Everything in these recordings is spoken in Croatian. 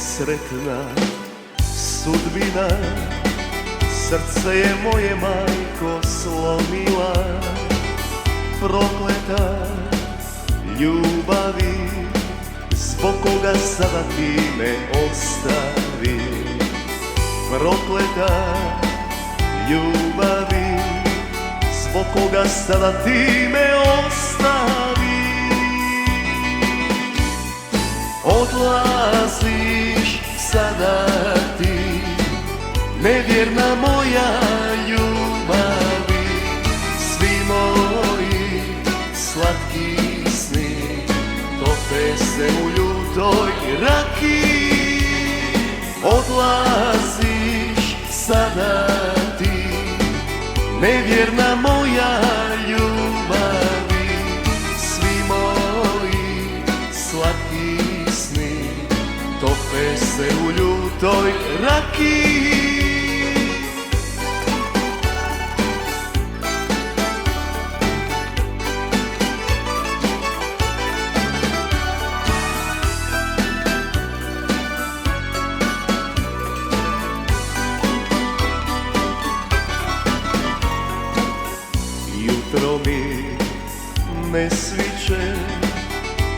nesretna sudbina, srce je moje, majko, slomila. Prokleta ljubavi, zbog koga sada ti me ostavi. Prokleta ljubavi, zbog koga sada ti me ostavi. Odlaziš sada ti, nevjerna moja ljubavi. Svi moji slatki sni tope se u ljutoj rakiji. Odlaziš sada ti, nevjerna moja ljubavi. Svi moji slatki sni tope se u ljutoj rakiji. Jutro mi ne sviće,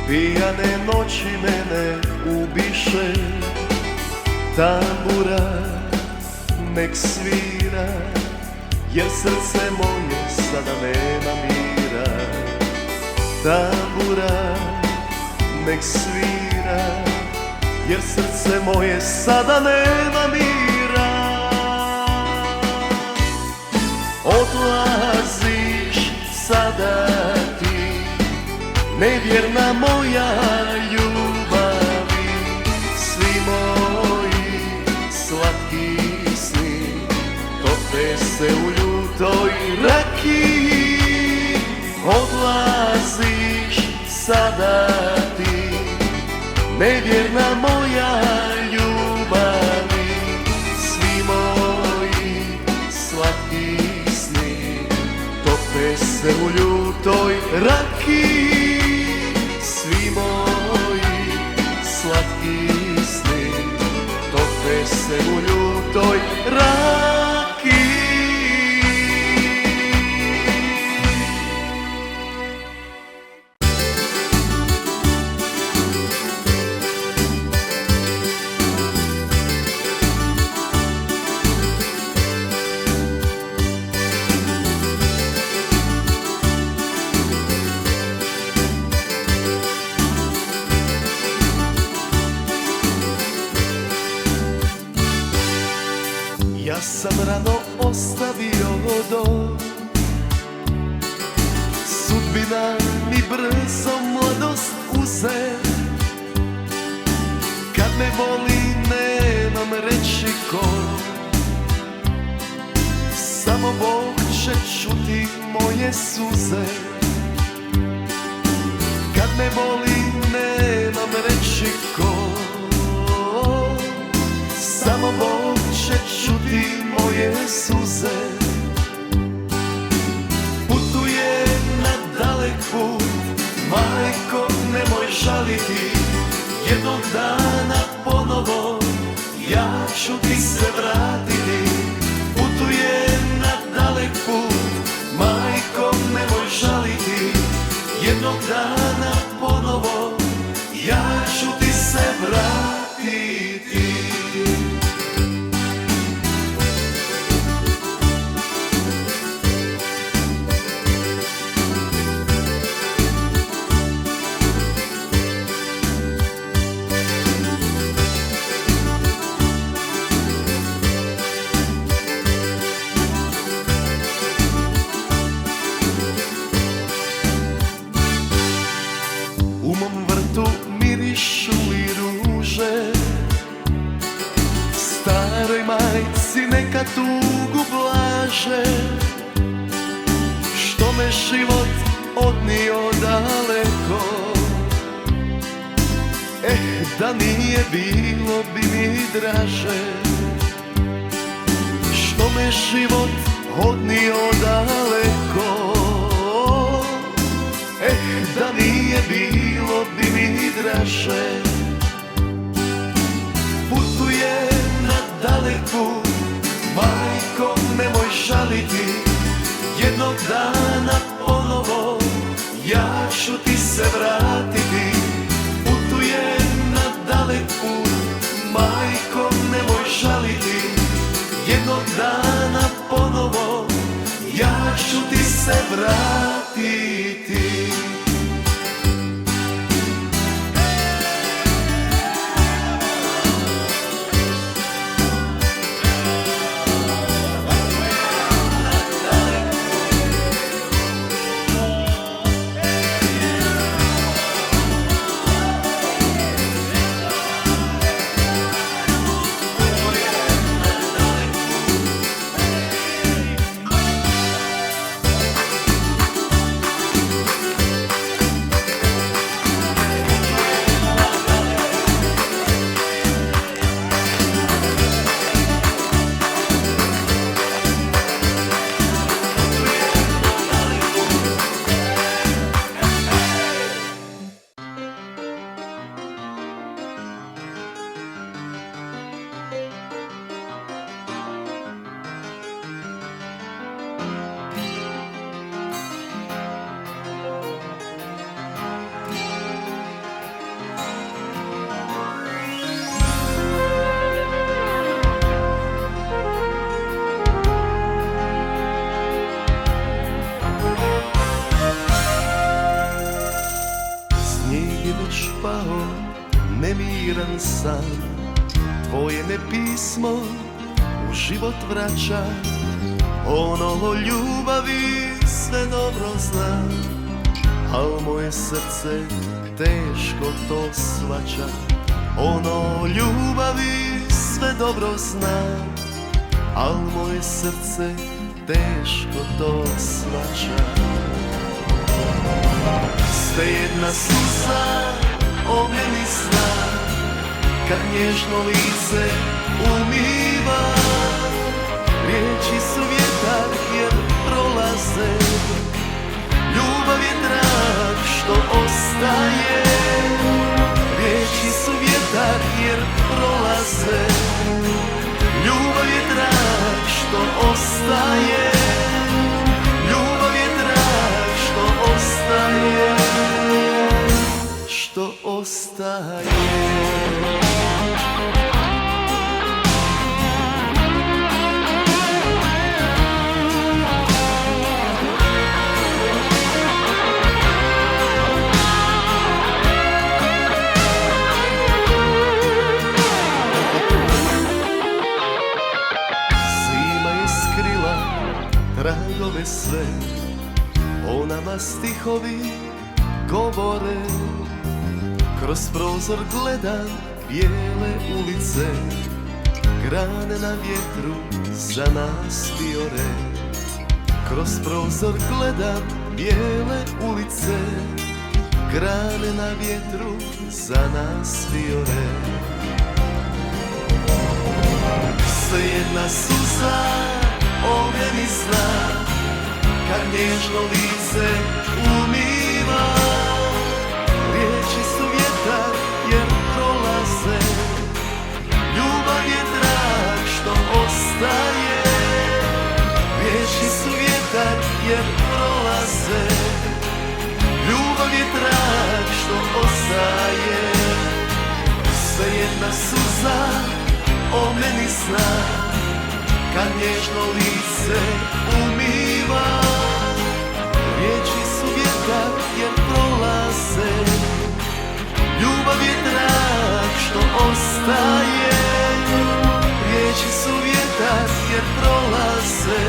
pijane noći mene ubiše. Tambura nek svira, jer srce moje sada nema mira. Tambura nek svira, jer srce moje sada nema mira. Odlaziš sada ti, nevjerna moja ljubavi. Svi moji slatki sni tope se u ljutoj rakiji. Odlaziš sada ti, nevjerna moja ljubavi. Svi moji slatki sni tope se u ljutoj rakiji. Svi moji slatki sni tope se u ljutoj rakiji. Ja sam rano ostavio dom, sudbina mi brzo mladost uze. Kad me voli nemam reći ko, samo Bog će čuti moje suze. Kad me voli nemam reći ko, samo Bog će čuti moje suze. Putuje na dalek put, majko, nemoj žaliti. Jednog dana ponovo ja ću ti se vratiti. Putuje na dalek put, majko, nemoj žaliti. Jednog dana ponovo ja ću ti se vratiti. U mom vrtu mirišu li ruže, staroj majci neka tugu blaže. Što me život odnio daleko, da nije bilo bi mi draže. Što me život odnio daleko, da nije bilo bi mi draže. Jednog dana ponovo ja ću ti se vratiti. Putujem na dalek put, majko nemoj žaliti. Jednog dana ponovo ja ću ti se vratiti. Pao nemiran san, tvoje me pismo u život vraća. Ono o ljubavi sve dobro zna, al moje srce teško to shvaća. Ono o ljubavi sve dobro zna, al moje srce teško to shvaća. Svejedna suza o meni zna, kad nježno lice umiva. Riječi su vjetar jer prolaze, ljubav je trak što ostaje. Riječi su vjetar jer prolaze, ljubav je trak što ostaje. Ljubav je trak što ostaje, što ostaje. Zima je skrila tragove sve, o nama stihovi govore. Kroz prozor gledam bijele ulice, grane na vjetru za nas vijore. Kroz prozor gledam bijele ulice, grane na vjetru za nas vijore. Svejedna suza o meni zna, kad nježno lice umiva. Riječi su vjetar jer prolaze, ljubav je trak što ostaje. Riječi su vjetar jer prolaze, ljubav je trak što ostaje. Svejedna suza o meni zna, kad nježno lice umiva. Riječi su vjetar jer prolaze, ljubav je trak što ostaje. Riječi su vjetar jer prolaze,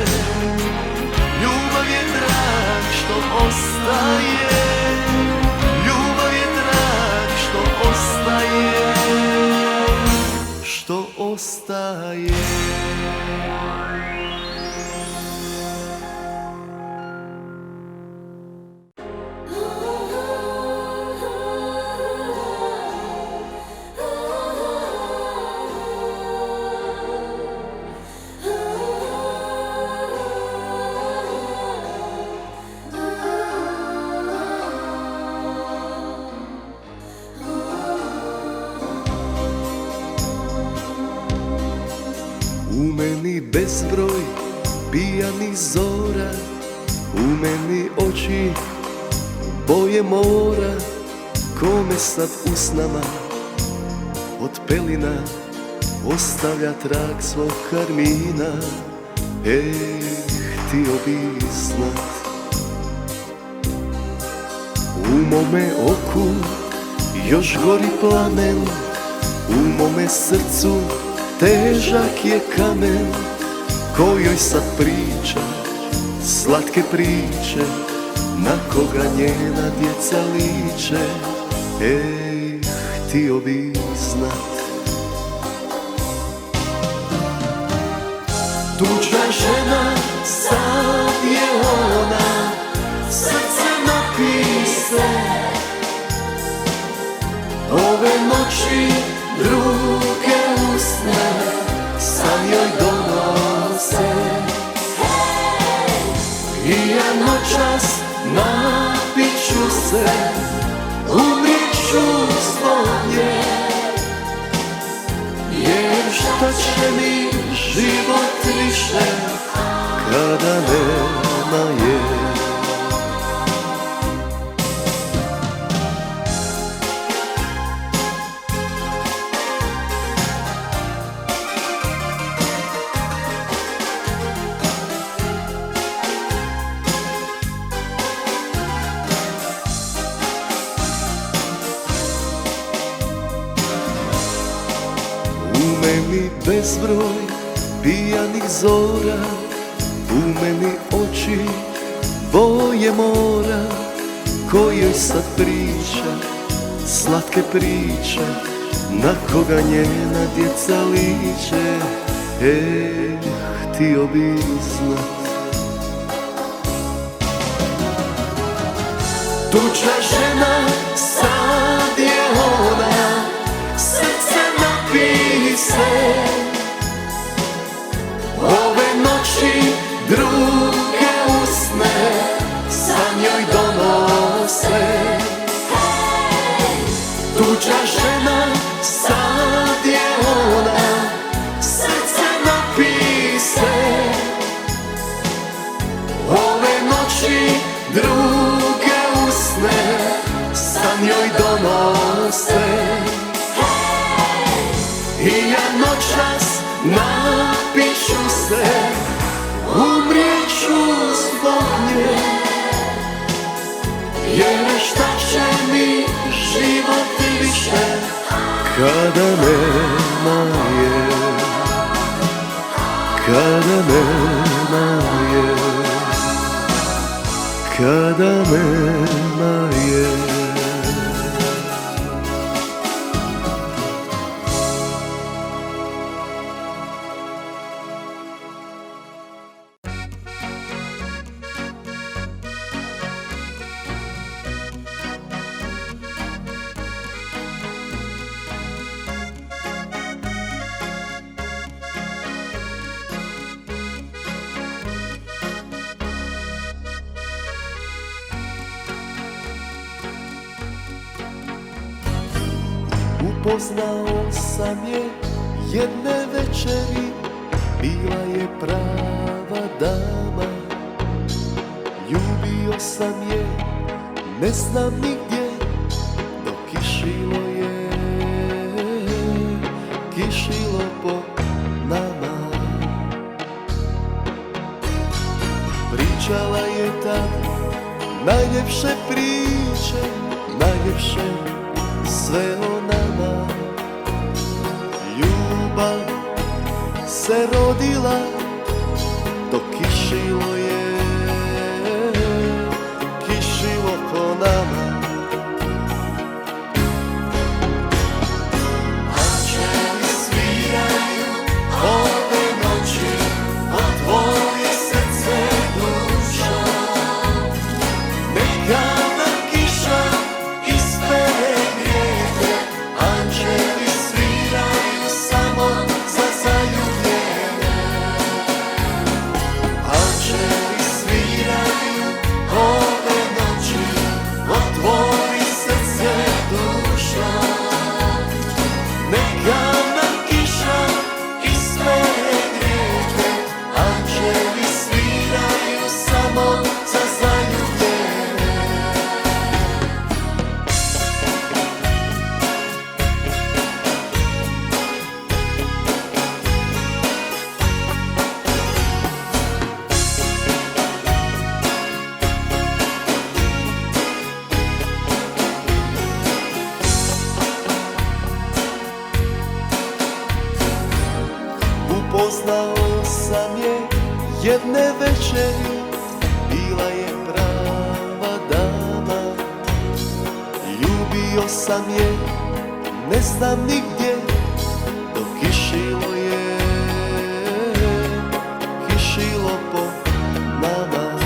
ljubav je trak što ostaje. Ljubav je trak što ostaje, što ostaje. U meni bezbroj pijanih zora, U meni oči boje mora, kome sad usnama od pelina ostavlja trag svog karmina. Htio bi znat, u mome oku još gori plamen, u mome srcu težak je kamen, kojoj sad priča slatke priče, na koga njena djeca liče. Htio bi znat. Tučna žena, sad je ona, srce napise. Ove noći druge usne san joj donose. I ja noćas napit ću se, umrit ću zbog nje. Jer šta će mi život više kada nema je. U meni bezbroj pijanih zora, u meni oči boje mora, kojoj sad priča slatke priče, na koga njena djeca liče. Htio bi znat. Tučna žena, sad je ona, srce napise. Ove noći druge usne san joj donose. Tučna žena, sad je ona, srce napise. Ove noći druge usne san joj donose. I ja noćas napit ću se, umrijet ću zbog nje. Jer šta će mi život više kada nema je, kada nema je, kada nema je. Upoznao sam je jedne večeri, bila je prava dama. Ljubio sam je, ne znam nigdje, dok kišilo je, kišilo po nama. Pričala je tad najljepše priče, najljepše sve o nama. Ljubav se rodila, dok kišilo je, kišilo po nama. Anđeli sviraju ove noći, a tvoje srce duša. Neka nam kiša ispere grijehe, anđeli sviraju samo za zaljubljene. Anđeli jedne večeri bila je prava dama. Ljubio sam je, ne znam nigdje, dok kišilo je, kišilo po nama.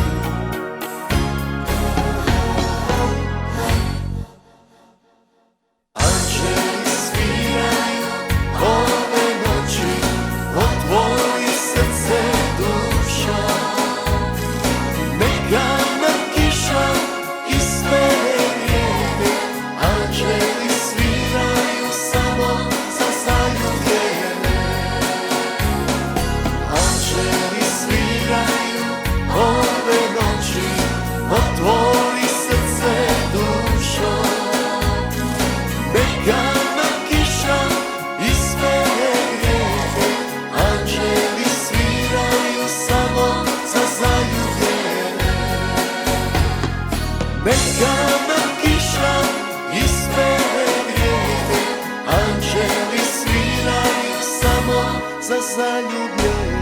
Anđeli sviraju ove noći, otvori srce duša. Neka nam kiša ispere rijeke, anđeli sviraju samo za zaljubljene. Anđeli sviraju ove noći, otvori srce duša. Neka nam kiša ispere rijeke, anđeli sviraju samo za zaljubljene. Neka nam kiša ispere rijeke, anđeli sviraju samo za zaljubljene.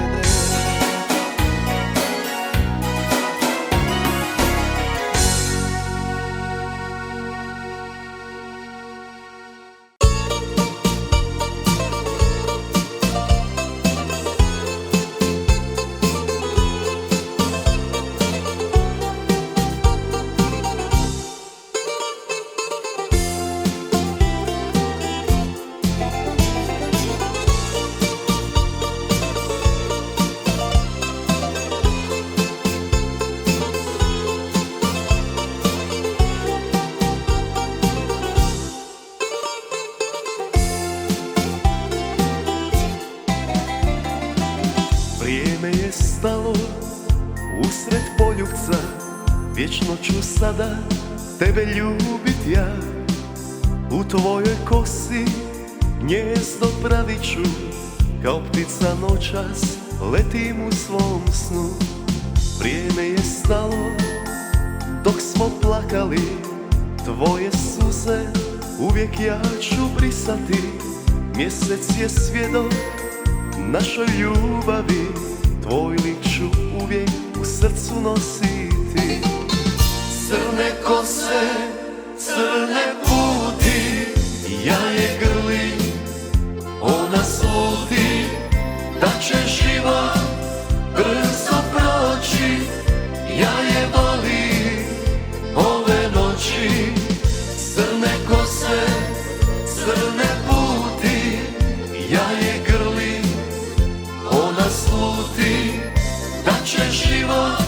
Vrijeme je stalo usred poljupca, vječno ću sada tebe ljubit ja. U tvojoj kosi gnjezdo pravit ću, kao ptica noćas letim u svom snu. Vrijeme je stalo dok smo plakali, tvoje suze uvijek ja ću brisati. Mjesec je svjedok našoj ljubavi, tvoj lik ću uvijek u srcu nositi. Crne kose, crne puti, ja je grlim, ona sluti, da će život brzo proći. Ja je volim ove noći. Crne kose, crne puti, ja je grlim, ona sluti, da će život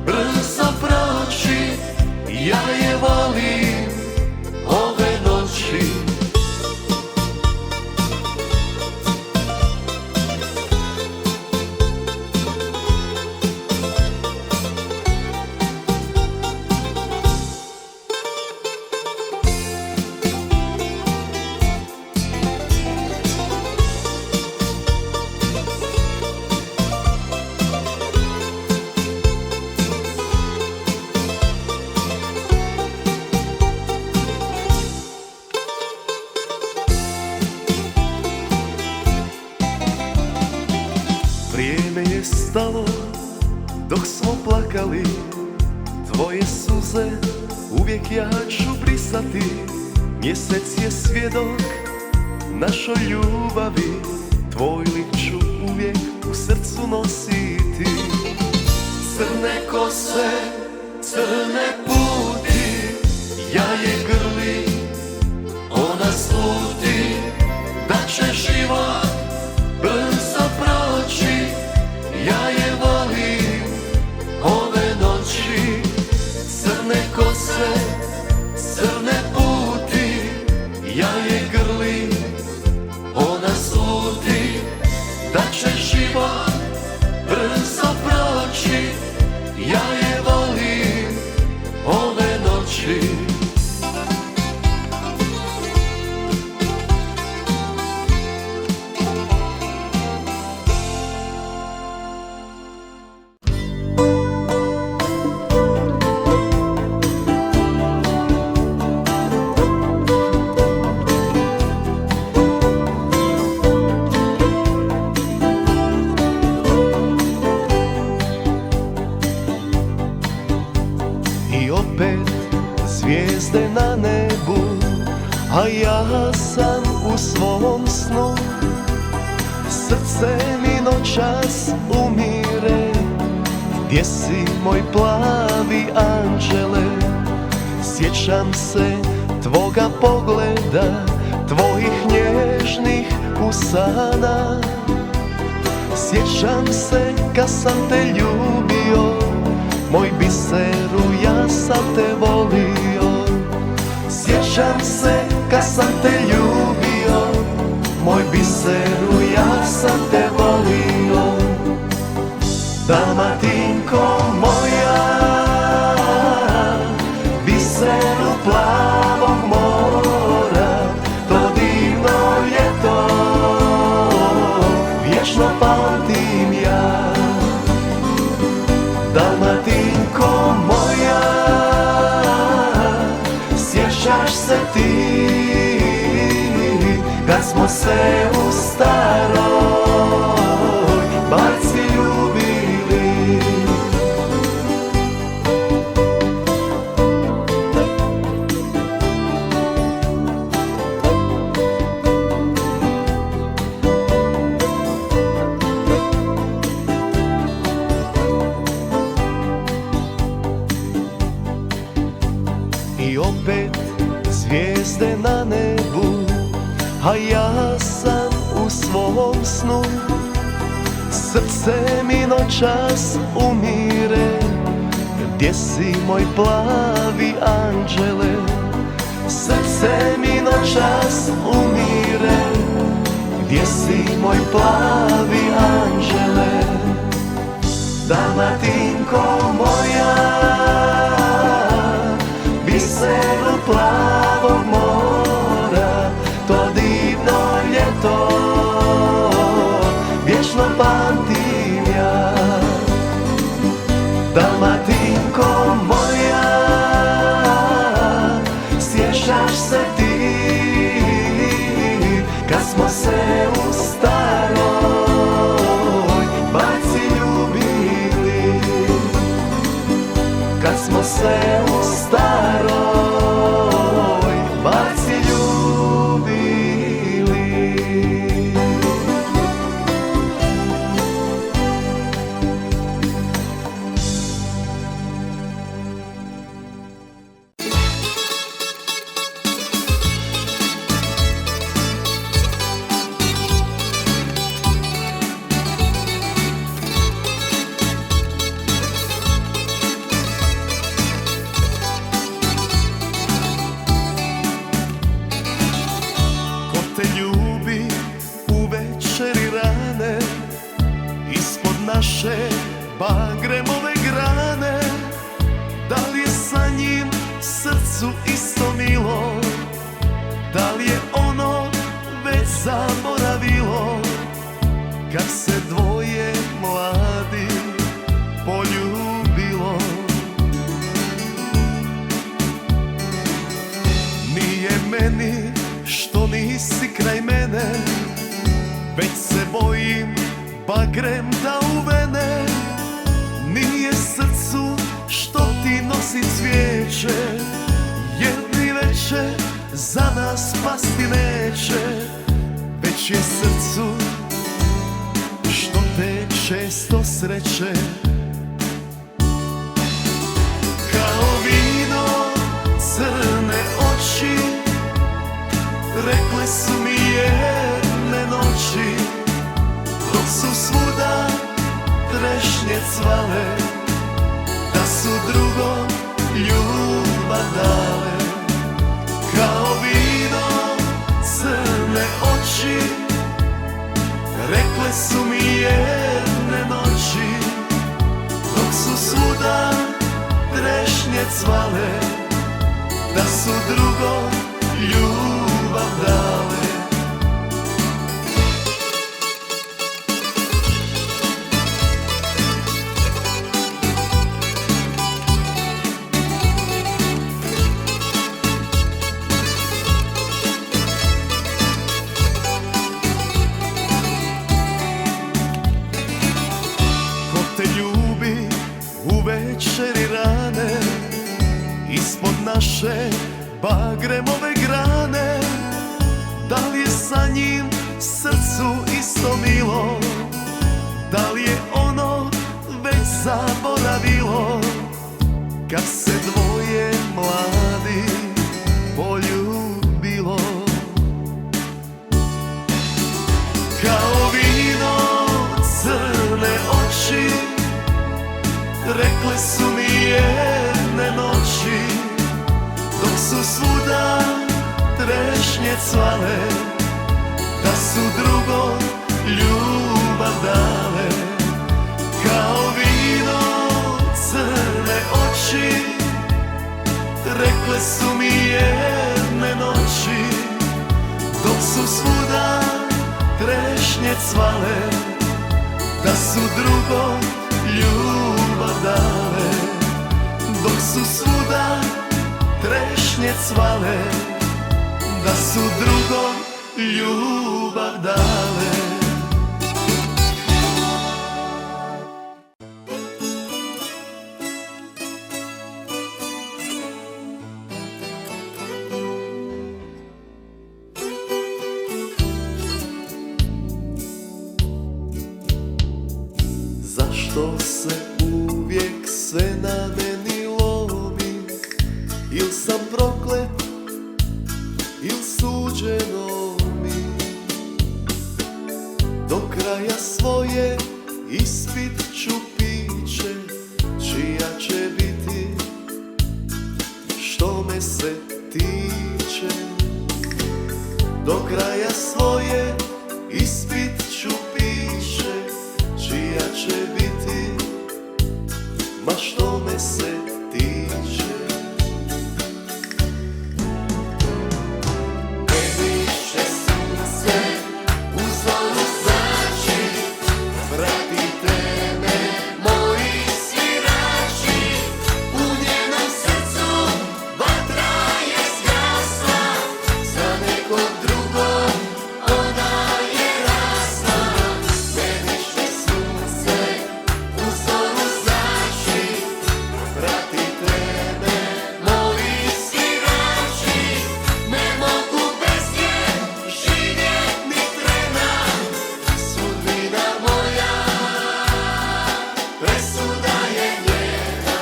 brzo proći. Ja je volim ove noći. Vrijeme je stalo dok smo plakali, tvoje suze uvijek ja ću brisati. Mjesec je svjedok našoj ljubavi, tvoj lik ću uvijek u srcu nositi. Crne kose, crne puti, ja je grlim, ona sluti, da će život brzo proći. Ja je volim ove noći. Crne kose, crne puti, ja je grlim, ona sluti, da će život brzo proći. Ja je volim ove noći. zvijezde na nebu, a ja sam u svom snu. Srce mi noćas umire, gdje si moj plavi anđele? Sjećam se tvoga pogleda, tvojih nježnih usana. Sjećam se kad sam te ljubio, moj biseru, ja sam te volio. Sjećam se kad sam te ljubio, moj biseru, ja sam te volio. Dalmatinko moja, biseru plavog mora, to divno ljeto vječno pamtim ja. Dalmatinko moja, sjećaš se ti kad smo se u staroj barci ljubili. I opet zvijezde na nebu, a ja sam u svom snu. Srce mi noćas umire, gdje si moj plavi anđele? Srce mi noćas umire, gdje si moj plavi anđele? Dalmatinko moja, biseru plavog mora, to divno ljeto vječno pamtim ja. Dalmatinko moja, sjećaš se ti kad smo se u staroj barci ljubili, kad smo se u staroj barci ljubili. Ljubi u večeri rane, ispod naše bagremove grane. Da li je sa njim srcu isto milo, da li je ono već zaboravilo kad se dvoje mladi poljubilo? Nije meni što nisi kraj mene, već se bojim bagrem da uvene. Nije srcu što ti nosi cvijeće, jer ni večer za nas pasti neće, već je srcu što te često sreće. Kao vino crne oči, rekle su mi jedne noći, dok su svuda trešnje cvale, da su drugom ljubav dale. Kao vino crne oči, rekle su mi jedne noći, dok su svuda trešnje cvale, da su drugom ljubav dale. Ko te ljubi u večeri rane, naše bagremove grane, da li je sa njim srcu isto milo, da li je ono već zaboravilo kad se dvoje mladi poljubilo. Kao vino crne oči rekle su mi jedne noći, dok su svuda trešnje cvale, da su drugom ljubav dale. Kao vino crne oči rekle su mi jedne noći, dok su svuda trešnje cvale, da su drugom ljubav dale. Dok su svuda trešnje cvale, da su drugom ljubav dale. Zašto se uvijek sve na meni lomi? Il sam proklet, il suđeno mi? Do kraja svoje ispit ću piće, čija će biti, što me se tiče. Do kraja svoje ispit ću piće, čija će biti, ma što me se tiče. Meni više sunce u zoru zrači, pratite me moji svirači. U njenom srcu vatra je zgasla, za nekog drugog ona je rasla. Meni više sunce u zoru zrači, pratite me moji svirači. Ne mogu bez nje živjet ni trena, sudbina moja, presuda je njena.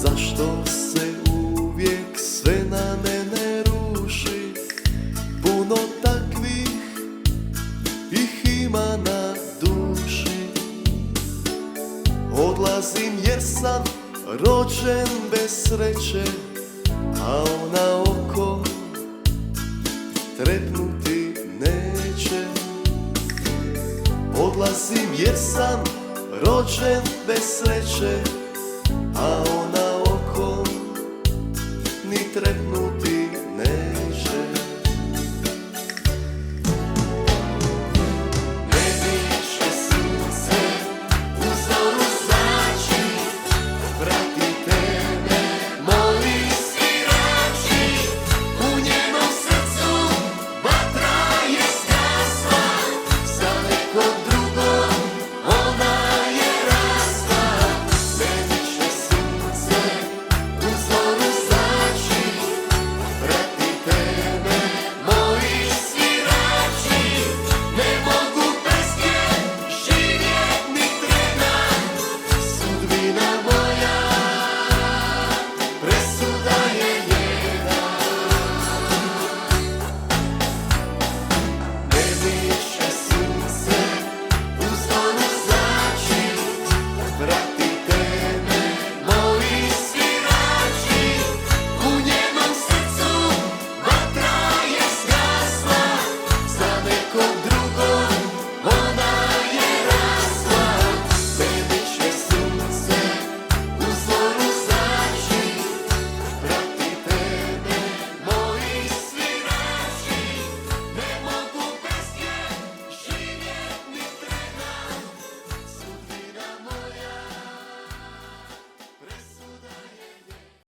Zašto se uvijek sve na mene ruši? Puno takvih ih ima na duši. Odlazim jer sam rođen bez sreće, a ona oko trepnuti neće. Odlazim jer sam rođen bez sreće, a ona oko ni trepnuti